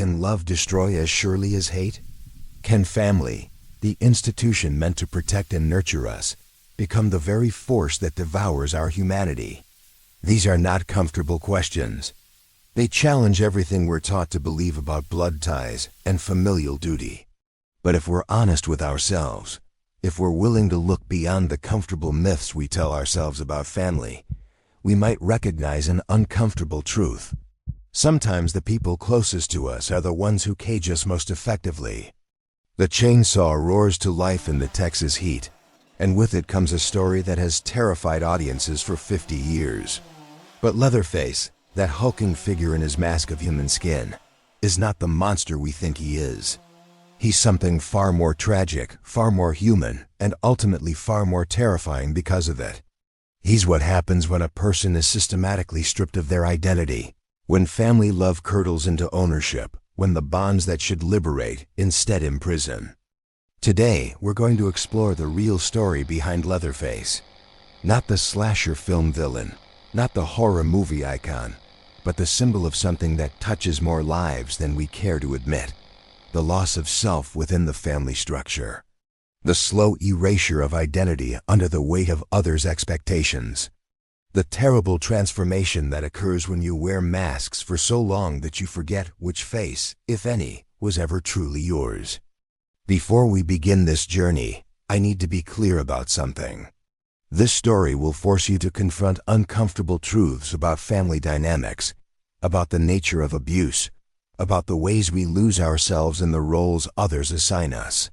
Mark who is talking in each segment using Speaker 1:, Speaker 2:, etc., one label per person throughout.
Speaker 1: can love destroy as surely as hate? Can family, the institution meant to protect and nurture us, become the very force that devours our humanity? These are not comfortable questions. They challenge everything we're taught to believe about blood ties and familial duty. But if we're honest with ourselves, if we're willing to look beyond the comfortable myths we tell ourselves about family, we might recognize an uncomfortable truth. Sometimes the people closest to us are the ones who cage us most effectively. The chainsaw roars to life in the Texas heat, and with it comes a story that has terrified audiences for 50 years. But Leatherface, that hulking figure in his mask of human skin, is not the monster we think he is. He's something far more tragic, far more human, and ultimately far more terrifying because of it. He's what happens when a person is systematically stripped of their identity, when family love curdles into ownership, when the bonds that should liberate instead imprison. Today, we're going to explore the real story behind Leatherface. Not the slasher film villain, not the horror movie icon, but the symbol of something that touches more lives than we care to admit. The loss of self within the family structure. The slow erasure of identity under the weight of others' expectations. The terrible transformation that occurs when you wear masks for so long that you forget which face, if any, was ever truly yours. Before we begin this journey, I need to be clear about something. This story will force you to confront uncomfortable truths about family dynamics, about the nature of abuse, about the ways we lose ourselves in the roles others assign us.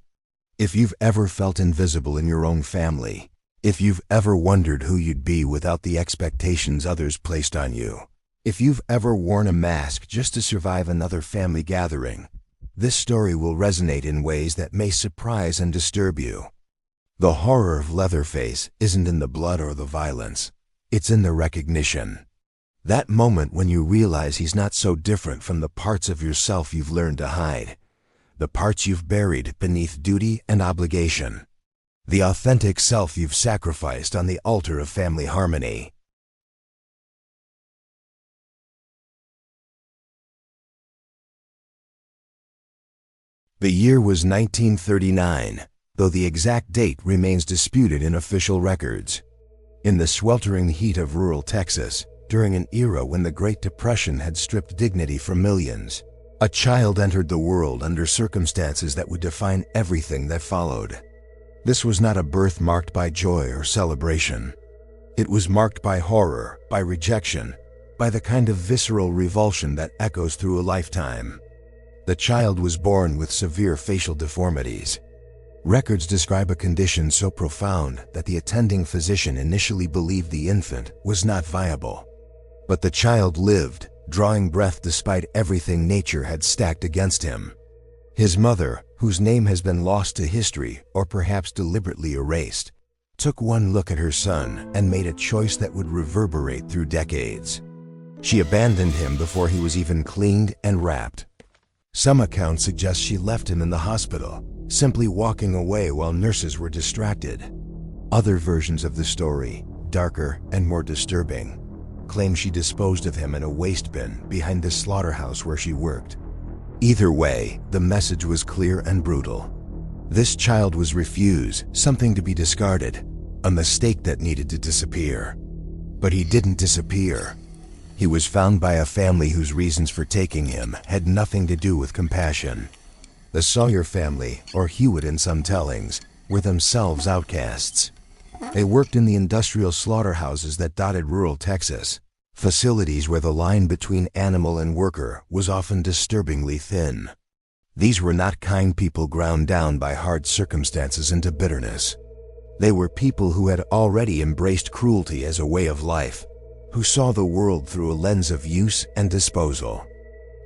Speaker 1: If you've ever felt invisible in your own family, if you've ever wondered who you'd be without the expectations others placed on you, if you've ever worn a mask just to survive another family gathering, this story will resonate in ways that may surprise and disturb you. The horror of Leatherface isn't in the blood or the violence, it's in the recognition. That moment when you realize he's not so different from the parts of yourself you've learned to hide, the parts you've buried beneath duty and obligation. The authentic self you've sacrificed on the altar of family harmony. The year was 1939, though the exact date remains disputed in official records. In the sweltering heat of rural Texas, during an era when the Great Depression had stripped dignity from millions, a child entered the world under circumstances that would define everything that followed. This was not a birth marked by joy or celebration. It was marked by horror, by rejection, by the kind of visceral revulsion that echoes through a lifetime. The child was born with severe facial deformities. Records describe a condition so profound that the attending physician initially believed the infant was not viable. But the child lived, drawing breath despite everything nature had stacked against him. His mother, whose name has been lost to history or perhaps deliberately erased, took one look at her son and made a choice that would reverberate through decades. She abandoned him before he was even cleaned and wrapped. Some accounts suggest she left him in the hospital, simply walking away while nurses were distracted. Other versions of the story, darker and more disturbing, claim she disposed of him in a waste bin behind the slaughterhouse where she worked. Either way, the message was clear and brutal. This child was refused, something to be discarded, a mistake that needed to disappear. But he didn't disappear. He was found by a family whose reasons for taking him had nothing to do with compassion. The Sawyer family, or Hewitt in some tellings, were themselves outcasts. They worked in the industrial slaughterhouses that dotted rural Texas, facilities where the line between animal and worker was often disturbingly thin. These were not kind people ground down by hard circumstances into bitterness. They were people who had already embraced cruelty as a way of life, who saw the world through a lens of use and disposal.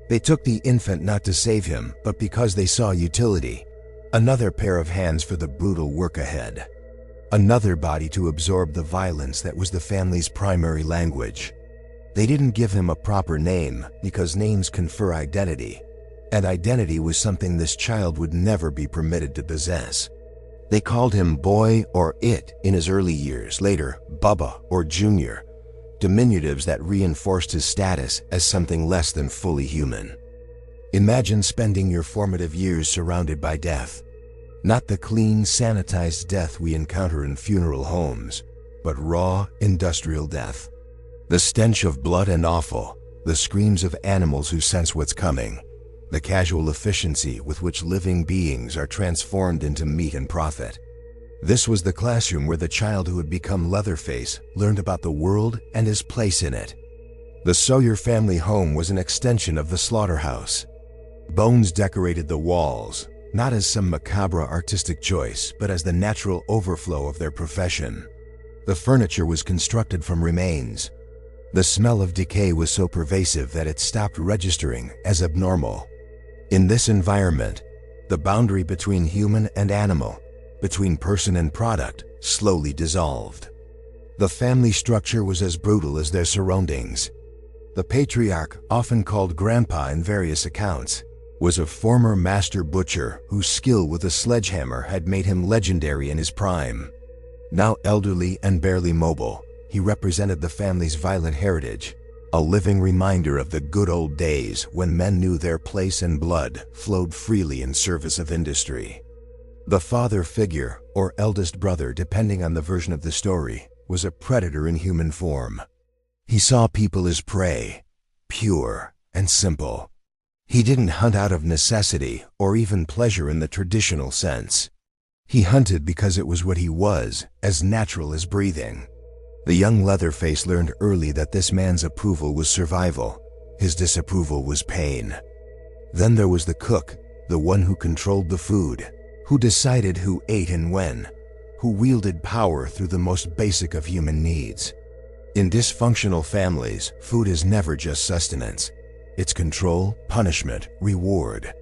Speaker 1: They took the infant not to save him, but because they saw utility. Another pair of hands for the brutal work ahead. Another body to absorb the violence that was the family's primary language. They didn't give him a proper name because names confer identity, and identity was something this child would never be permitted to possess. They called him Boy or It in his early years, later Bubba or Junior, diminutives that reinforced his status as something less than fully human. Imagine spending your formative years surrounded by death. Not the clean, sanitized death we encounter in funeral homes, but raw, industrial death. The stench of blood and offal, the screams of animals who sense what's coming, the casual efficiency with which living beings are transformed into meat and profit. This was the classroom where the child who had become Leatherface learned about the world and his place in it. The Sawyer family home was an extension of the slaughterhouse. Bones decorated the walls, not as some macabre artistic choice, but as the natural overflow of their profession. The furniture was constructed from remains. The smell of decay was so pervasive that it stopped registering as abnormal. In this environment, the boundary between human and animal, between person and product, slowly dissolved. The family structure was as brutal as their surroundings. The patriarch, often called Grandpa in various accounts, was a former master butcher whose skill with a sledgehammer had made him legendary in his prime. Now elderly and barely mobile, he represented the family's violent heritage, a living reminder of the good old days when men knew their place and blood flowed freely in service of industry. The father figure, or eldest brother depending on the version of the story, was a predator in human form. He saw people as prey, pure and simple. He didn't hunt out of necessity or even pleasure in the traditional sense. He hunted because it was what he was, as natural as breathing. The young Leatherface learned early that this man's approval was survival, his disapproval was pain. Then there was the cook, the one who controlled the food, who decided who ate and when, who wielded power through the most basic of human needs. In dysfunctional families, food is never just sustenance. It's control, punishment, reward.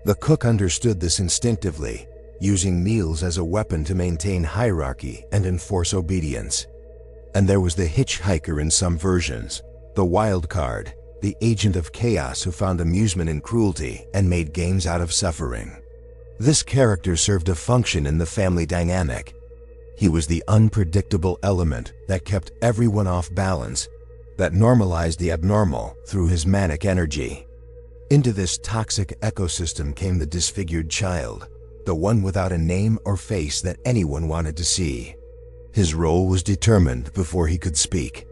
Speaker 1: The cook understood this instinctively, using meals as a weapon to maintain hierarchy and enforce obedience. And there was the hitchhiker in some versions, the wild card, the agent of chaos who found amusement in cruelty and made games out of suffering. This character served a function in the family dynamic. He was the unpredictable element that kept everyone off balance, that normalized the abnormal through his manic energy. Into this toxic ecosystem came the disfigured child, the one without a name or face that anyone wanted to see. His role was determined before he could speak.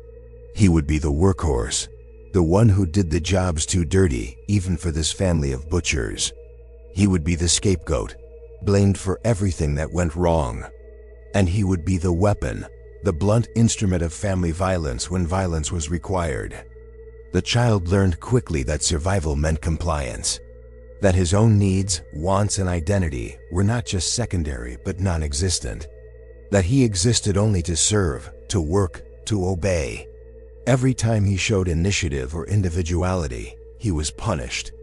Speaker 1: He would be the workhorse, the one who did the jobs too dirty even for this family of butchers. He would be the scapegoat, blamed for everything that went wrong. And he would be the weapon, the blunt instrument of family violence when violence was required. The child learned quickly that survival meant compliance, that his own needs, wants, and identity were not just secondary but non-existent, that he existed only to serve, to work, to obey. Every time he showed initiative or individuality, he was punished.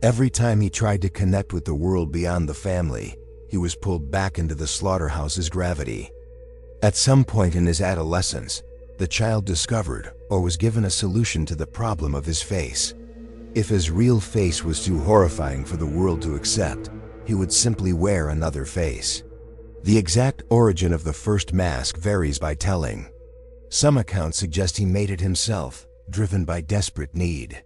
Speaker 1: Every time he tried to connect with the world beyond the family, he was pulled back into the slaughterhouse's gravity. At some point in his adolescence, the child discovered or was given a solution to the problem of his face. If his real face was too horrifying for the world to accept, he would simply wear another face. The exact origin of the first mask varies by telling. Some accounts suggest he made it himself, driven by desperate need.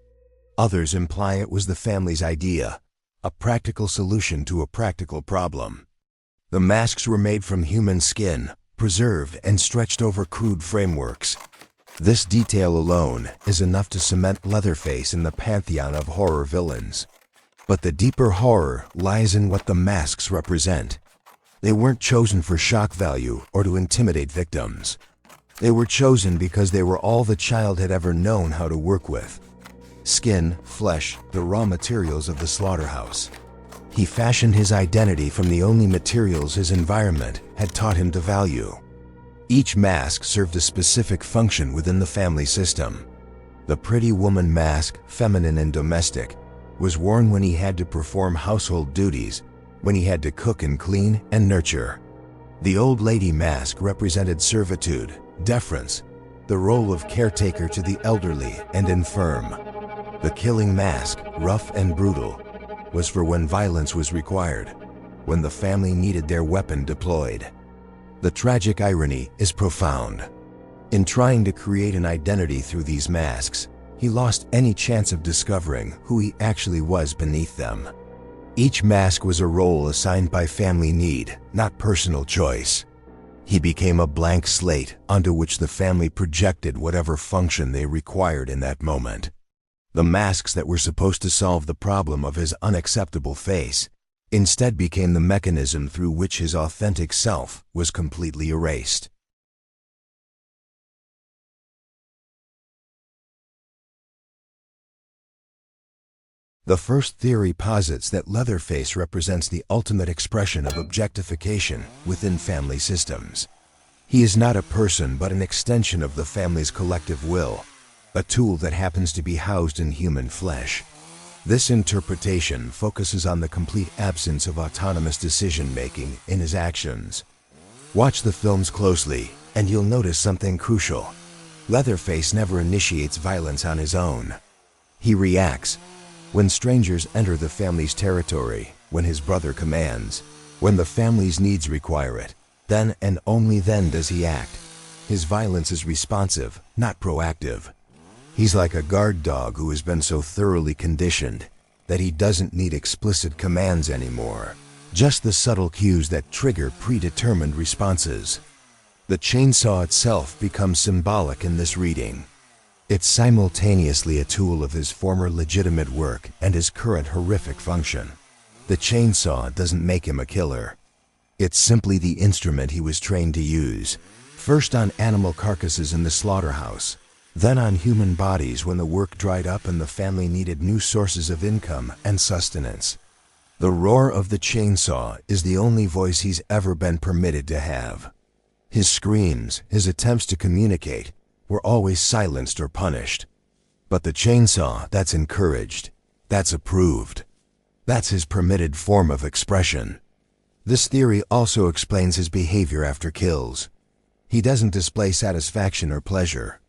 Speaker 1: Others imply it was the family's idea, a practical solution to a practical problem. The masks were made from human skin, preserved and stretched over crude frameworks. This detail alone is enough to cement Leatherface in the pantheon of horror villains. But the deeper horror lies in what the masks represent. They weren't chosen for shock value or to intimidate victims. They were chosen because they were all the child had ever known how to work with. Skin, flesh, the raw materials of the slaughterhouse. He fashioned his identity from the only materials his environment had taught him to value. Each mask served a specific function within the family system. The pretty woman mask, feminine and domestic, was worn when he had to perform household duties, when he had to cook and clean and nurture. The old lady mask represented servitude, deference, the role of caretaker to the elderly and infirm. The killing mask, rough and brutal, was for when violence was required, when the family needed their weapon deployed. The tragic irony is profound. In trying to create an identity through these masks, he lost any chance of discovering who he actually was beneath them. Each mask was a role assigned by family need, not personal choice. He became a blank slate onto which the family projected whatever function they required in that moment. The masks that were supposed to solve the problem of his unacceptable face instead became the mechanism through which his authentic self was completely erased. The first theory posits that Leatherface represents the ultimate expression of objectification within family systems. He is not a person but an extension of the family's collective will, a tool that happens to be housed in human flesh. This interpretation focuses on the complete absence of autonomous decision-making in his actions. Watch the films closely, and you'll notice something crucial. Leatherface never initiates violence on his own. He reacts when strangers enter the family's territory, when his brother commands, when the family's needs require it. Then and only then does he act. His violence is responsive, not proactive. He's like a guard dog who has been so thoroughly conditioned that he doesn't need explicit commands anymore, just the subtle cues that trigger predetermined responses. The chainsaw itself becomes symbolic in this reading. It's simultaneously a tool of his former legitimate work and his current horrific function. The chainsaw doesn't make him a killer. It's simply the instrument he was trained to use, first on animal carcasses in the slaughterhouse, then on human bodies when the work dried up and the family needed new sources of income and sustenance. The roar of the chainsaw is the only voice he's ever been permitted to have. His screams, his attempts to communicate, were always silenced or punished. But the chainsaw, that's encouraged, that's approved. That's his permitted form of expression. This theory also explains his behavior after kills. He doesn't display satisfaction or pleasure.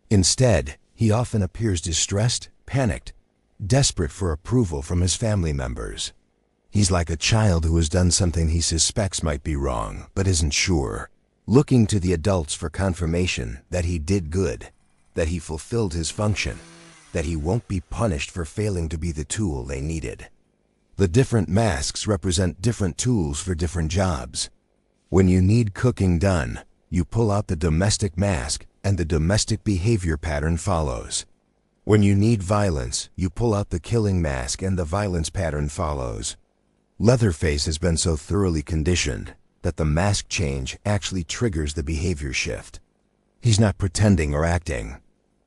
Speaker 1: Instead, he often appears distressed, panicked, desperate for approval from his family members. He's like a child who has done something he suspects might be wrong, but isn't sure, looking to the adults for confirmation that he did good, that he fulfilled his function, that he won't be punished for failing to be the tool they needed. The different masks represent different tools for different jobs. When you need cooking done, you pull out the domestic mask and the domestic behavior pattern follows. When you need violence, you pull out the killing mask and the violence pattern follows. Leatherface has been so thoroughly conditioned that the mask change actually triggers the behavior shift. He's not pretending or acting.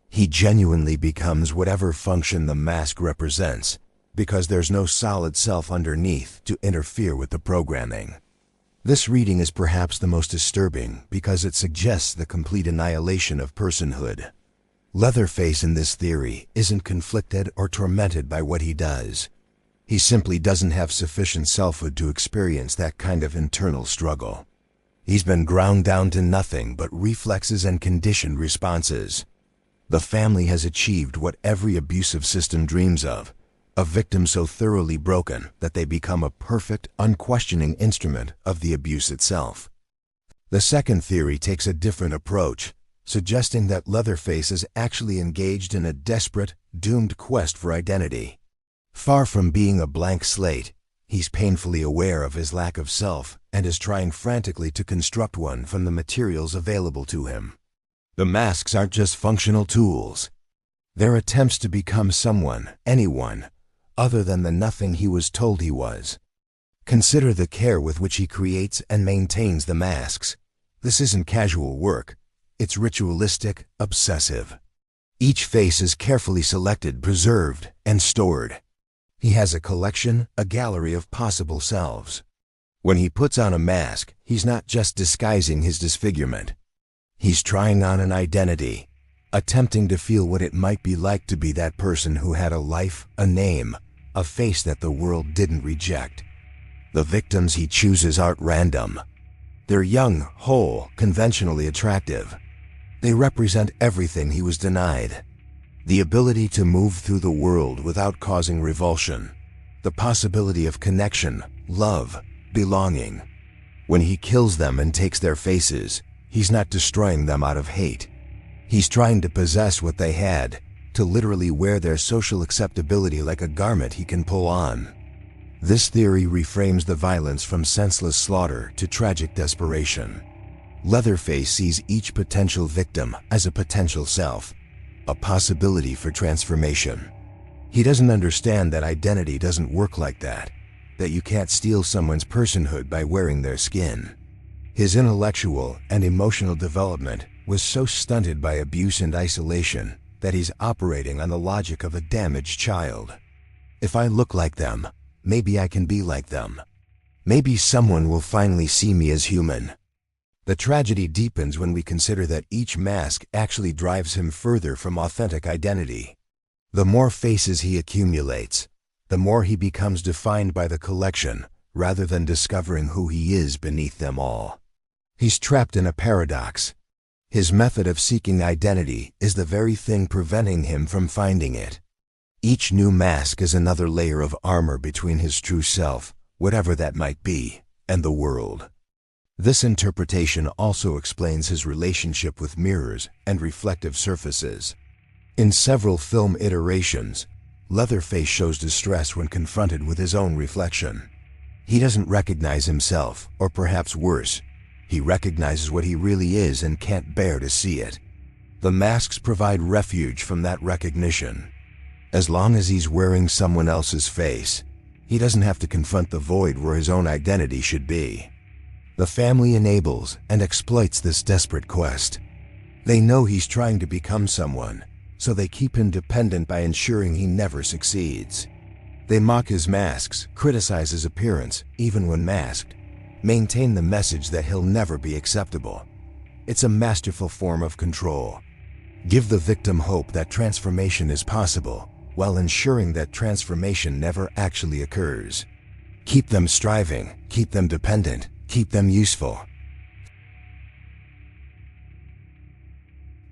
Speaker 1: He genuinely becomes whatever function the mask represents, because there's no solid self underneath to interfere with the programming. This reading is perhaps the most disturbing because it suggests the complete annihilation of personhood. Leatherface in this theory isn't conflicted or tormented by what he does. He simply doesn't have sufficient selfhood to experience that kind of internal struggle. He's been ground down to nothing but reflexes and conditioned responses. The family has achieved what every abusive system dreams of, a victim so thoroughly broken that they become a perfect, unquestioning instrument of the abuse itself. The second theory takes a different approach, suggesting that Leatherface is actually engaged in a desperate, doomed quest for identity. Far from being a blank slate, he's painfully aware of his lack of self and is trying frantically to construct one from the materials available to him. The masks aren't just functional tools. They're attempts to become someone, anyone, other than the nothing he was told he was. Consider the care with which he creates and maintains the masks. This isn't casual work. It's ritualistic, obsessive. Each face is carefully selected, preserved, and stored. He has a collection, a gallery of possible selves. When he puts on a mask, he's not just disguising his disfigurement. He's trying on an identity, attempting to feel what it might be like to be that person who had a life, a name, a face that the world didn't reject. The victims he chooses aren't random. They're young, whole, conventionally attractive. They represent everything he was denied. The ability to move through the world without causing revulsion. The possibility of connection, love, belonging. When he kills them and takes their faces, he's not destroying them out of hate. He's trying to possess what they had, to literally wear their social acceptability like a garment he can pull on. This theory reframes the violence from senseless slaughter to tragic desperation. Leatherface sees each potential victim as a potential self, a possibility for transformation. He doesn't understand that identity doesn't work like that you can't steal someone's personhood by wearing their skin. His intellectual and emotional development was so stunted by abuse and isolation that he's operating on the logic of a damaged child. If I look like them, maybe I can be like them. Maybe someone will finally see me as human. The tragedy deepens when we consider that each mask actually drives him further from authentic identity. The more faces he accumulates, the more he becomes defined by the collection rather than discovering who he is beneath them all. He's trapped in a paradox. His method of seeking identity is the very thing preventing him from finding it. Each new mask is another layer of armor between his true self, whatever that might be, and the world. This interpretation also explains his relationship with mirrors and reflective surfaces. In several film iterations, Leatherface shows distress when confronted with his own reflection. He doesn't recognize himself, or perhaps worse, he recognizes what he really is and can't bear to see it. The masks provide refuge from that recognition. As long as he's wearing someone else's face, he doesn't have to confront the void where his own identity should be. The family enables and exploits this desperate quest. They know he's trying to become someone, so they keep him dependent by ensuring he never succeeds. They mock his masks, criticize his appearance, even when masked, maintain the message that he'll never be acceptable. It's a masterful form of control. Give the victim hope that transformation is possible, while ensuring that transformation never actually occurs. Keep them striving, keep them dependent, keep them useful.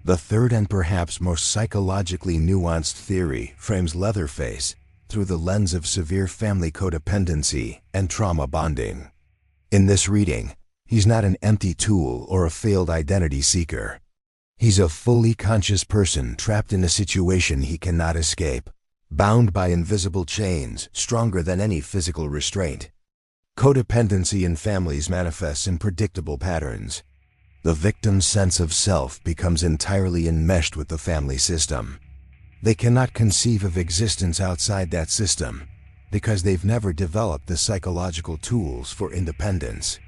Speaker 1: The third and perhaps most psychologically nuanced theory frames Leatherface through the lens of severe family codependency and trauma bonding. In this reading, he's not an empty tool or a failed identity seeker. He's a fully conscious person trapped in a situation he cannot escape, bound by invisible chains stronger than any physical restraint. Codependency in families manifests in predictable patterns. The victim's sense of self becomes entirely enmeshed with the family system. They cannot conceive of existence outside that system because they've never developed the psychological tools for independence.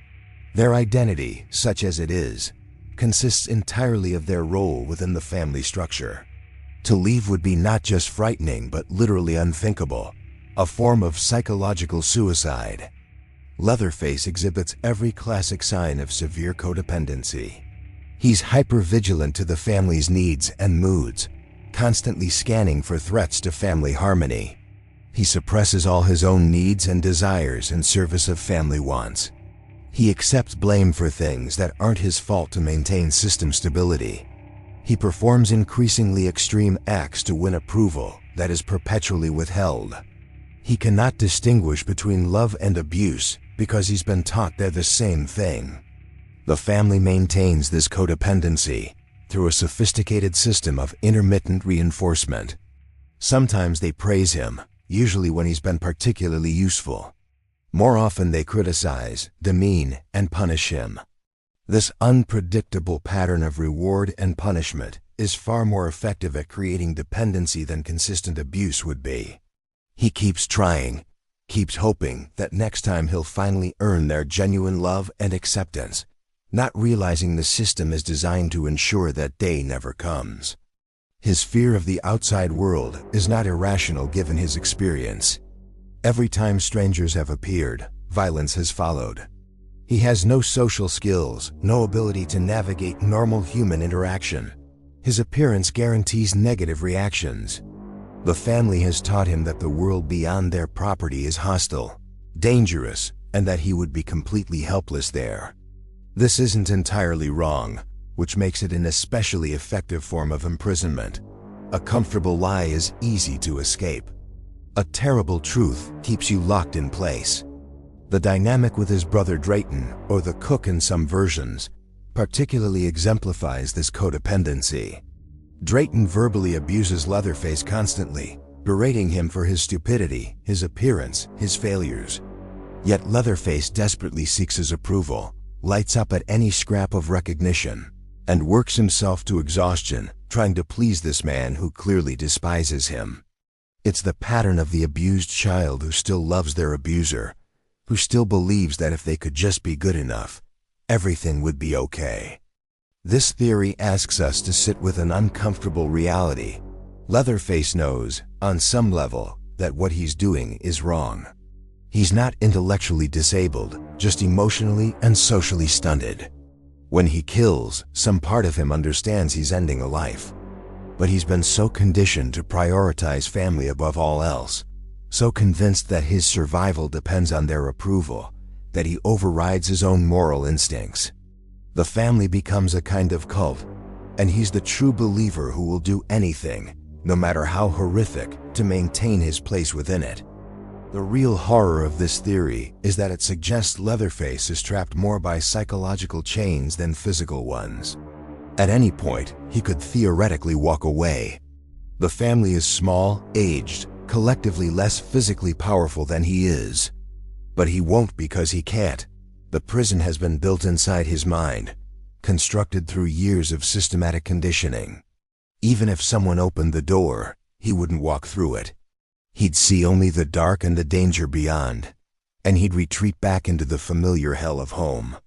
Speaker 1: Their identity, such as it is, consists entirely of their role within the family structure. To leave would be not just frightening but literally unthinkable, a form of psychological suicide. Leatherface exhibits every classic sign of severe codependency. He's hypervigilant to the family's needs and moods, constantly scanning for threats to family harmony. He suppresses all his own needs and desires in service of family wants. He accepts blame for things that aren't his fault to maintain system stability. He performs increasingly extreme acts to win approval that is perpetually withheld. He cannot distinguish between love and abuse because he's been taught they're the same thing. The family maintains this codependency through a sophisticated system of intermittent reinforcement. Sometimes they praise him, usually when he's been particularly useful. More often they criticize, demean, and punish him. This unpredictable pattern of reward and punishment is far more effective at creating dependency than consistent abuse would be. He keeps trying, keeps hoping that next time he'll finally earn their genuine love and acceptance, not realizing the system is designed to ensure that day never comes. His fear of the outside world is not irrational given his experience. Every time strangers have appeared, violence has followed. He has no social skills, no ability to navigate normal human interaction. His appearance guarantees negative reactions. The family has taught him that the world beyond their property is hostile, dangerous, and that he would be completely helpless there. This isn't entirely wrong, which makes it an especially effective form of imprisonment. A comfortable lie is easy to escape. A terrible truth keeps you locked in place. The dynamic with his brother Drayton, or the cook in some versions, particularly exemplifies this codependency. Drayton verbally abuses Leatherface constantly, berating him for his stupidity, his appearance, his failures. Yet Leatherface desperately seeks his approval, lights up at any scrap of recognition, and works himself to exhaustion, trying to please this man who clearly despises him. It's the pattern of the abused child who still loves their abuser, who still believes that if they could just be good enough, everything would be okay. This theory asks us to sit with an uncomfortable reality. Leatherface knows, on some level, that what he's doing is wrong. He's not intellectually disabled, just emotionally and socially stunted. When he kills, some part of him understands he's ending a life. But he's been so conditioned to prioritize family above all else, so convinced that his survival depends on their approval, that he overrides his own moral instincts. The family becomes a kind of cult, and he's the true believer who will do anything, no matter how horrific, to maintain his place within it. The real horror of this theory is that it suggests Leatherface is trapped more by psychological chains than physical ones. At any point, he could theoretically walk away. The family is small, aged, collectively less physically powerful than he is. But he won't because he can't. The prison has been built inside his mind, constructed through years of systematic conditioning. Even if someone opened the door, he wouldn't walk through it. He'd see only the dark and the danger beyond, and he'd retreat back into the familiar hell of home.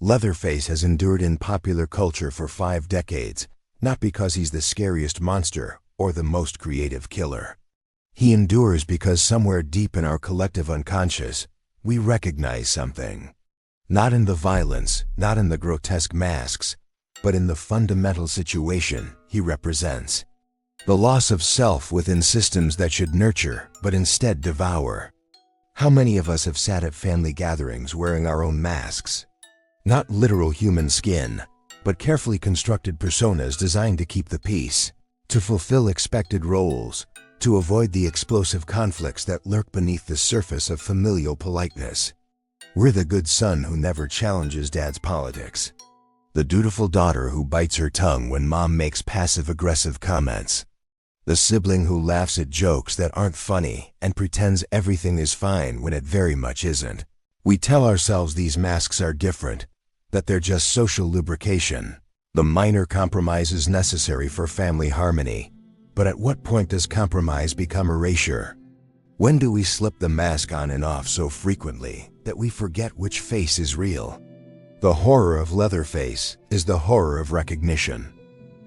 Speaker 1: Leatherface has endured in popular culture for 5 decades, not because he's the scariest monster or the most creative killer. He endures because somewhere deep in our collective unconscious, we recognize something. Not in the violence, not in the grotesque masks, but in the fundamental situation he represents. The loss of self within systems that should nurture, but instead devour. How many of us have sat at family gatherings wearing our own masks? Not literal human skin, but carefully constructed personas designed to keep the peace, to fulfill expected roles, to avoid the explosive conflicts that lurk beneath the surface of familial politeness. We're the good son who never challenges dad's politics. The dutiful daughter who bites her tongue when mom makes passive-aggressive comments. The sibling who laughs at jokes that aren't funny and pretends everything is fine when it very much isn't. We tell ourselves these masks are different, that they're just social lubrication, the minor compromises necessary for family harmony. But at what point does compromise become erasure? When do we slip the mask on and off so frequently that we forget which face is real? The horror of Leatherface is the horror of recognition.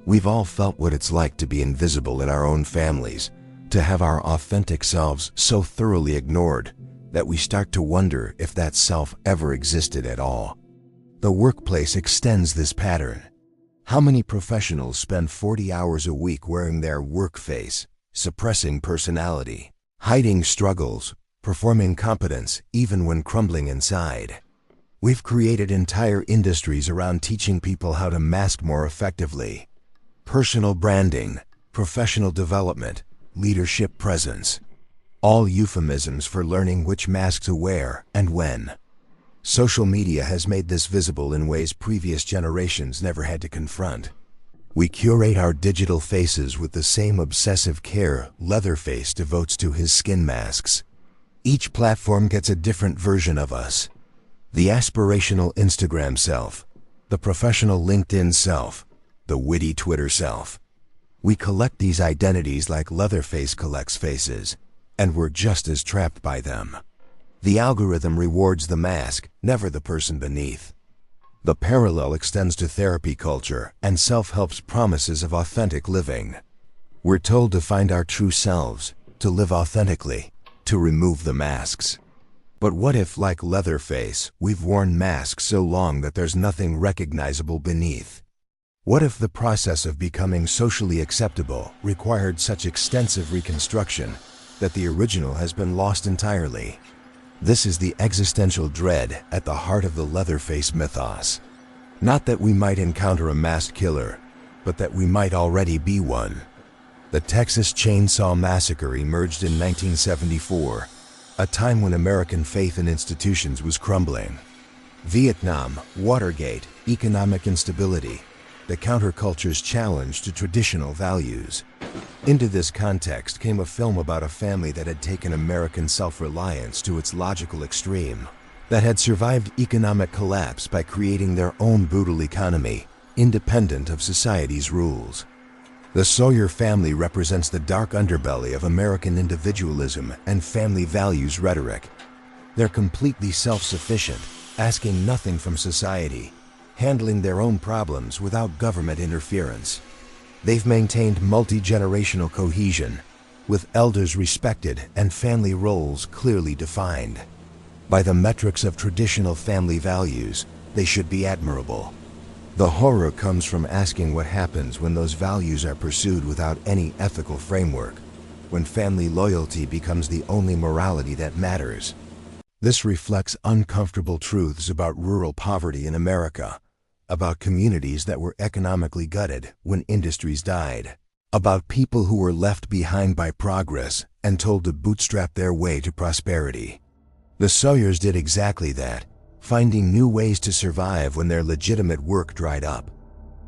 Speaker 1: We've all felt what it's like to be invisible in our own families, to have our authentic selves so thoroughly ignored that we start to wonder if that self ever existed at all. The workplace extends this pattern. How many professionals spend 40 hours a week wearing their work face, suppressing personality, hiding struggles, performing competence even when crumbling inside? We've created entire industries around teaching people how to mask more effectively. Personal branding, professional development, leadership presence. All euphemisms for learning which mask to wear and when. Social media has made this visible in ways previous generations never had to confront. We curate our digital faces with the same obsessive care Leatherface devotes to his skin masks. Each platform gets a different version of us. The aspirational Instagram self, the professional LinkedIn self, the witty Twitter self. We collect these identities like Leatherface collects faces, and we're just as trapped by them. The algorithm rewards the mask, never the person beneath. The parallel extends to therapy culture and self-help's promises of authentic living. We're told to find our true selves, to live authentically, to remove the masks. But what if, like Leatherface, we've worn masks so long that there's nothing recognizable beneath? What if the process of becoming socially acceptable required such extensive reconstruction that the original has been lost entirely? This is the existential dread at the heart of the Leatherface mythos. Not that we might encounter a masked killer, but that we might already be one. The Texas Chainsaw Massacre emerged in 1974, a time when American faith in institutions was crumbling. Vietnam, Watergate, economic instability, the counterculture's challenge to traditional values. Into this context came a film about a family that had taken American self-reliance to its logical extreme, that had survived economic collapse by creating their own brutal economy, independent of society's rules. The Sawyer family represents the dark underbelly of American individualism and family values rhetoric. They're completely self-sufficient, asking nothing from society, handling their own problems without government interference. They've maintained multi-generational cohesion, with elders respected and family roles clearly defined. By the metrics of traditional family values, they should be admirable. The horror comes from asking what happens when those values are pursued without any ethical framework, when family loyalty becomes the only morality that matters. This reflects uncomfortable truths about rural poverty in America, about communities that were economically gutted when industries died, about people who were left behind by progress and told to bootstrap their way to prosperity. The Sawyers did exactly that, finding new ways to survive when their legitimate work dried up.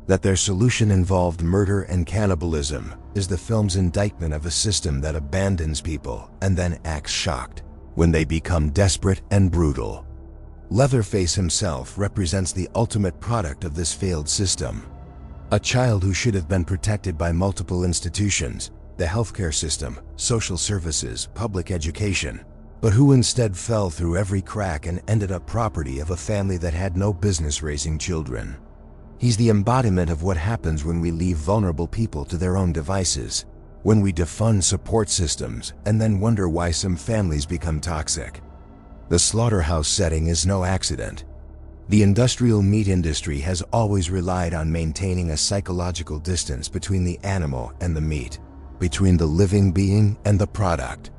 Speaker 1: That their solution involved murder and cannibalism is the film's indictment of a system that abandons people and then acts shocked when they become desperate and brutal. Leatherface himself represents the ultimate product of this failed system. A child who should have been protected by multiple institutions, the healthcare system, social services, public education, but who instead fell through every crack and ended up property of a family that had no business raising children. He's the embodiment of what happens when we leave vulnerable people to their own devices, when we defund support systems and then wonder why some families become toxic. The slaughterhouse setting is no accident. The industrial meat industry has always relied on maintaining a psychological distance between the animal and the meat, between the living being and the product.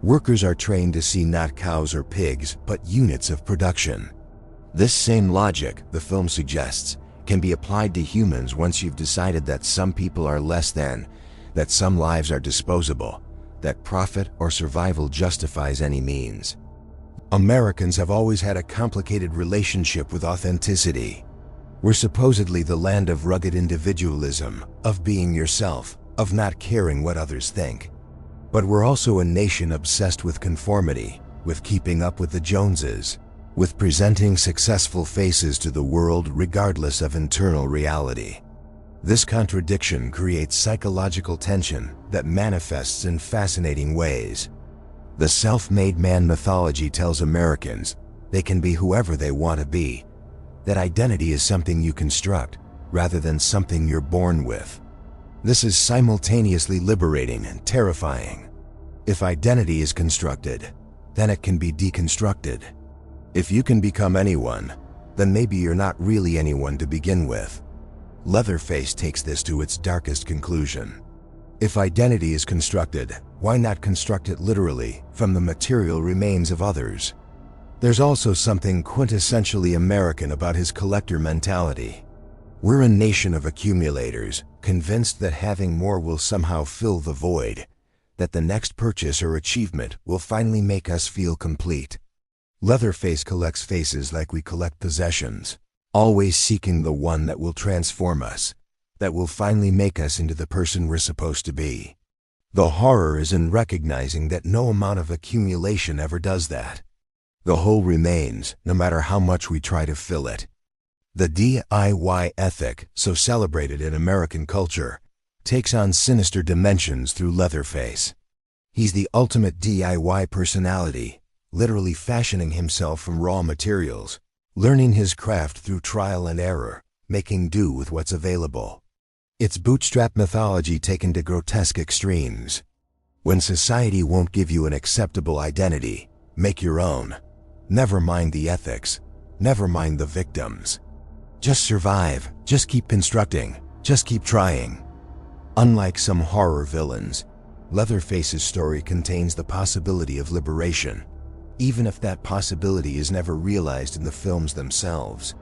Speaker 1: Workers are trained to see not cows or pigs, but units of production. This same logic, the film suggests, can be applied to humans once you've decided that some people are less than, that some lives are disposable, that profit or survival justifies any means. Americans have always had a complicated relationship with authenticity. We're supposedly the land of rugged individualism, of being yourself, of not caring what others think. But we're also a nation obsessed with conformity, with keeping up with the Joneses, with presenting successful faces to the world regardless of internal reality. This contradiction creates psychological tension that manifests in fascinating ways. The self-made man mythology tells Americans they can be whoever they want to be, that identity is something you construct rather than something you're born with. This is simultaneously liberating and terrifying. If identity is constructed, then it can be deconstructed. If you can become anyone, then maybe you're not really anyone to begin with. Leatherface takes this to its darkest conclusion. If identity is constructed, why not construct it literally from the material remains of others? There's also something quintessentially American about his collector mentality. We're a nation of accumulators, convinced that having more will somehow fill the void, that the next purchase or achievement will finally make us feel complete. Leatherface collects faces like we collect possessions, always seeking the one that will transform us, that will finally make us into the person we're supposed to be. The horror is in recognizing that no amount of accumulation ever does that. The whole remains, no matter how much we try to fill it. The DIY ethic, so celebrated in American culture, takes on sinister dimensions through Leatherface. He's the ultimate DIY personality, literally fashioning himself from raw materials, learning his craft through trial and error, making do with what's available. It's bootstrap mythology taken to grotesque extremes. When society won't give you an acceptable identity, make your own. Never mind the ethics, never mind the victims. Just survive, just keep constructing, just keep trying. Unlike some horror villains, Leatherface's story contains the possibility of liberation, even if that possibility is never realized in the films themselves.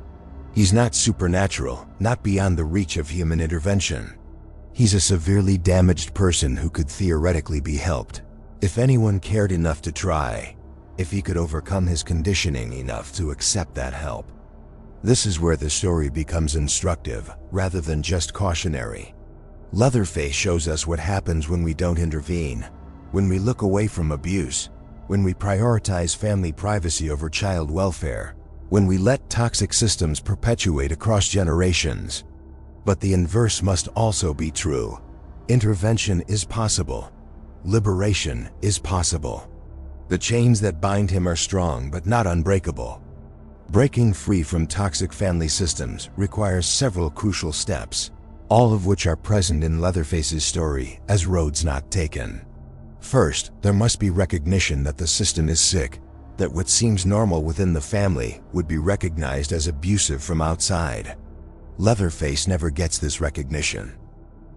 Speaker 1: He's not supernatural, not beyond the reach of human intervention. He's a severely damaged person who could theoretically be helped, if anyone cared enough to try. if he could overcome his conditioning enough to accept that help. This is where the story becomes instructive rather than just cautionary. Leatherface shows us what happens when we don't intervene, when we look away from abuse, when we prioritize family privacy over child welfare, when we let toxic systems perpetuate across generations. But the inverse must also be true. Intervention is possible. Liberation is possible. The chains that bind him are strong but not unbreakable. Breaking free from toxic family systems requires several crucial steps, all of which are present in Leatherface's story as roads not taken. First, there must be recognition that the system is sick, that what seems normal within the family would be recognized as abusive from outside. Leatherface never gets this recognition.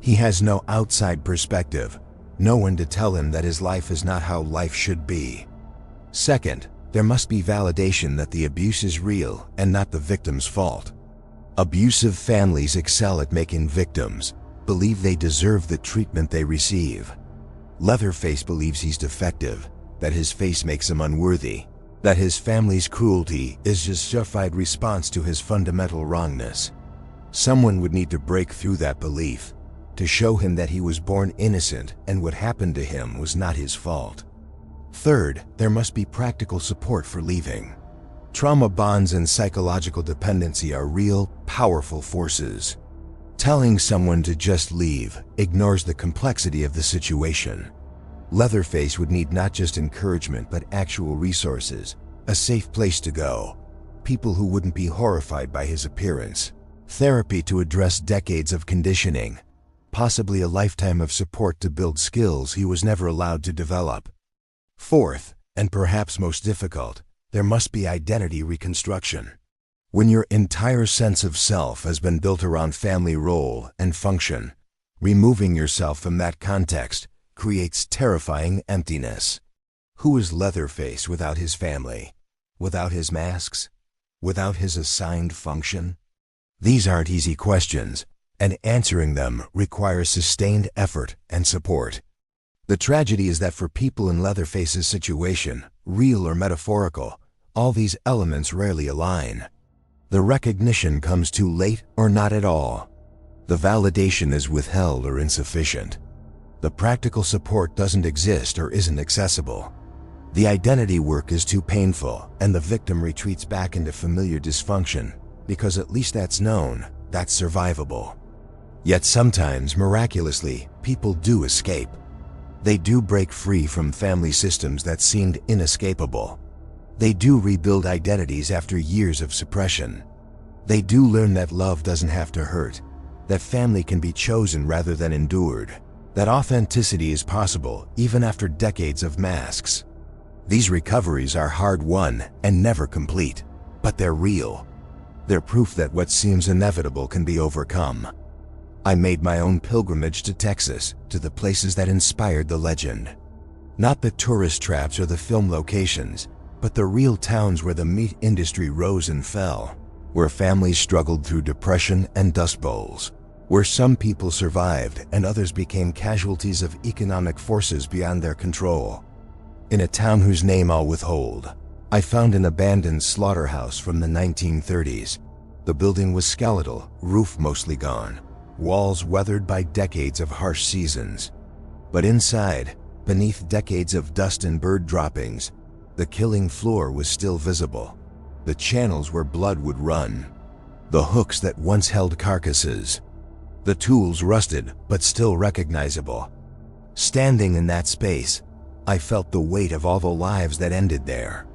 Speaker 1: He has no outside perspective, no one to tell him that his life is not how life should be. Second, there must be validation that the abuse is real and not the victim's fault. Abusive families excel at making victims believe they deserve the treatment they receive. Leatherface believes he's defective, that his face makes him unworthy, that his family's cruelty is a justified response to his fundamental wrongness. Someone would need to break through that belief, to show him that he was born innocent and what happened to him was not his fault. Third, there must be practical support for leaving. Trauma bonds and psychological dependency are real, powerful forces. Telling someone to just leave ignores the complexity of the situation. Leatherface would need not just encouragement but actual resources, a safe place to go, people who wouldn't be horrified by his appearance, therapy to address decades of conditioning, possibly a lifetime of support to build skills he was never allowed to develop. Fourth, and perhaps most difficult, there must be identity reconstruction. When your entire sense of self has been built around family role and function, removing yourself from that context creates terrifying emptiness. Who is Leatherface without his family? Without his masks? Without his assigned function? These aren't easy questions, and answering them requires sustained effort and support. The tragedy is that for people in Leatherface's situation, real or metaphorical, all these elements rarely align. The recognition comes too late or not at all. The validation is withheld or insufficient. The practical support doesn't exist or isn't accessible. The identity work is too painful, and the victim retreats back into familiar dysfunction, because at least that's known, that's survivable. Yet sometimes, miraculously, people do escape. They do break free from family systems that seemed inescapable. They do rebuild identities after years of suppression. They do learn that love doesn't have to hurt, that family can be chosen rather than endured, that authenticity is possible even after decades of masks. These recoveries are hard-won and never complete, but they're real. They're proof that what seems inevitable can be overcome. I made my own pilgrimage to Texas, to the places that inspired the legend. Not the tourist traps or the film locations, but the real towns where the meat industry rose and fell, where families struggled through depression and dust bowls, where some people survived and others became casualties of economic forces beyond their control. In a town whose name I'll withhold, I found an abandoned slaughterhouse from the 1930s. The building was skeletal, roof mostly gone, walls weathered by decades of harsh seasons. But inside, beneath decades of dust and bird droppings, the killing floor was still visible. The channels where blood would run. The hooks that once held carcasses. The tools rusted, but still recognizable. Standing in that space, I felt the weight of all the lives that ended there.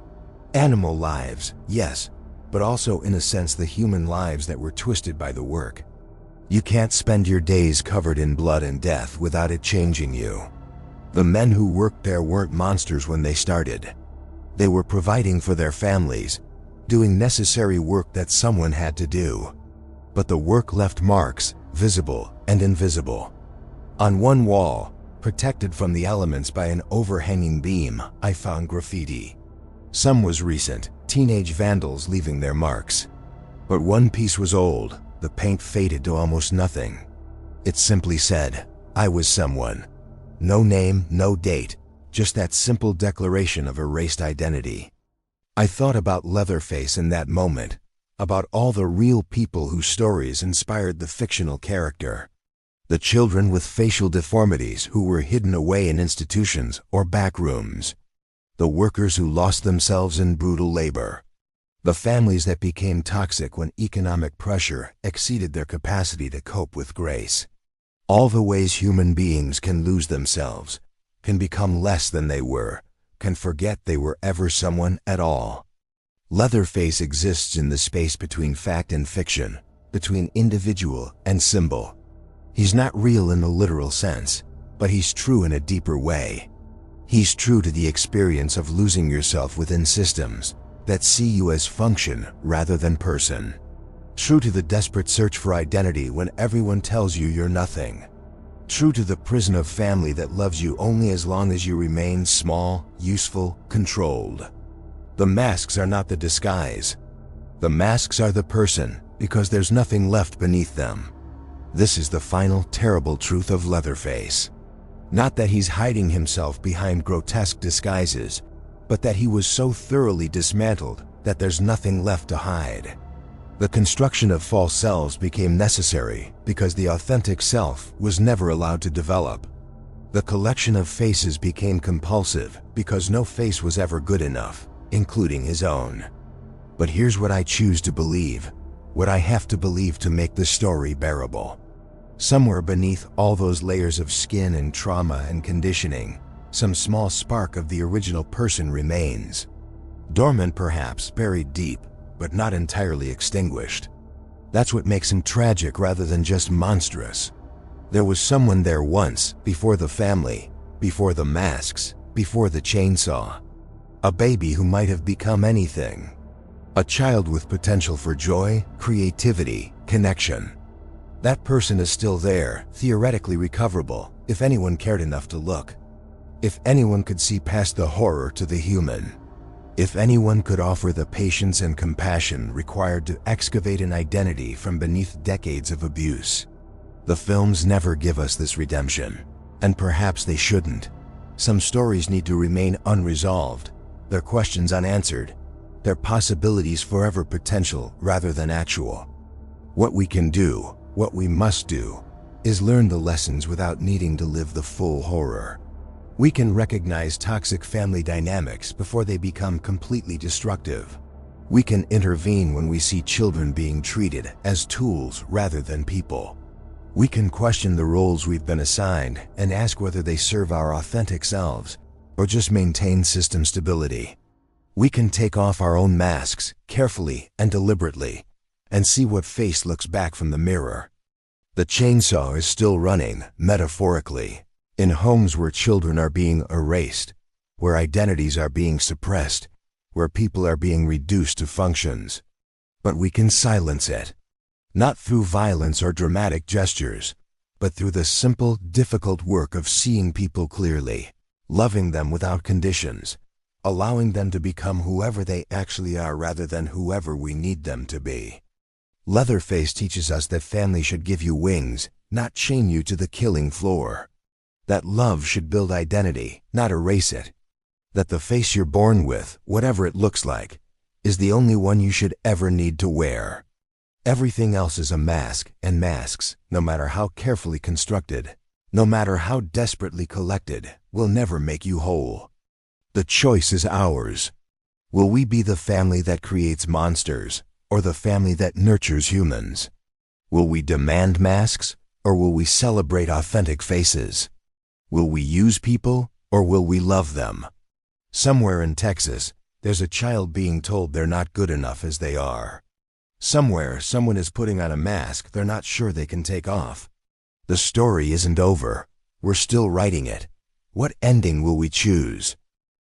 Speaker 1: Animal lives, yes, but also in a sense the human lives that were twisted by the work. You can't spend your days covered in blood and death without it changing you. The men who worked there weren't monsters when they started. They were providing for their families, doing necessary work that someone had to do. But the work left marks, visible and invisible. On one wall, protected from the elements by an overhanging beam, I found graffiti. Some was recent, teenage vandals leaving their marks. But one piece was old, the paint faded to almost nothing. It simply said, "I was someone." No name, no date, just that simple declaration of erased identity. I thought about Leatherface in that moment, about all the real people whose stories inspired the fictional character. The children with facial deformities who were hidden away in institutions or back rooms. The workers who lost themselves in brutal labor. The families that became toxic when economic pressure exceeded their capacity to cope with grace. All the ways human beings can lose themselves, can become less than they were, can forget they were ever someone at all. Leatherface exists in the space between fact and fiction, between individual and symbol. He's not real in the literal sense, but he's true in a deeper way. He's true to the experience of losing yourself within systems that see you as function rather than person. True to the desperate search for identity when everyone tells you you're nothing. True to the prison of family that loves you only as long as you remain small, useful, controlled. The masks are not the disguise. The masks are the person, because there's nothing left beneath them. This is the final terrible truth of Leatherface. Not that he's hiding himself behind grotesque disguises, but that he was so thoroughly dismantled that there's nothing left to hide. The construction of false selves became necessary because the authentic self was never allowed to develop. The collection of faces became compulsive because no face was ever good enough, including his own. But here's what I choose to believe, what I have to believe to make the story bearable. Somewhere beneath all those layers of skin and trauma and conditioning, some small spark of the original person remains. Dormant perhaps, buried deep, but not entirely extinguished. That's what makes him tragic rather than just monstrous. There was someone there once, before the family, before the masks, before the chainsaw. A baby who might have become anything. A child with potential for joy, creativity, connection. That person is still there, theoretically recoverable, if anyone cared enough to look. If anyone could see past the horror to the human. If anyone could offer the patience and compassion required to excavate an identity from beneath decades of abuse. The films never give us this redemption, and perhaps they shouldn't. Some stories need to remain unresolved, their questions unanswered, their possibilities forever potential rather than actual. What we can do, what we must do, is learn the lessons without needing to live the full horror. We can recognize toxic family dynamics before they become completely destructive. We can intervene when we see children being treated as tools rather than people. We can question the roles we've been assigned and ask whether they serve our authentic selves or just maintain system stability. We can take off our own masks carefully and deliberately and see what face looks back from the mirror. The chainsaw is still running, metaphorically, in homes where children are being erased, where identities are being suppressed, where people are being reduced to functions. But we can silence it, not through violence or dramatic gestures, but through the simple, difficult work of seeing people clearly, loving them without conditions, allowing them to become whoever they actually are rather than whoever we need them to be. Leatherface teaches us that family should give you wings, not chain you to the killing floor. That love should build identity, not erase it. That the face you're born with, whatever it looks like, is the only one you should ever need to wear. Everything else is a mask, and masks, no matter how carefully constructed, no matter how desperately collected, will never make you whole. The choice is ours. Will we be the family that creates monsters, or the family that nurtures humans? Will we demand masks, or will we celebrate authentic faces? Will we use people, or will we love them? Somewhere in Texas, there's a child being told they're not good enough as they are. Somewhere, someone is putting on a mask they're not sure they can take off. The story isn't over. We're still writing it. What ending will we choose?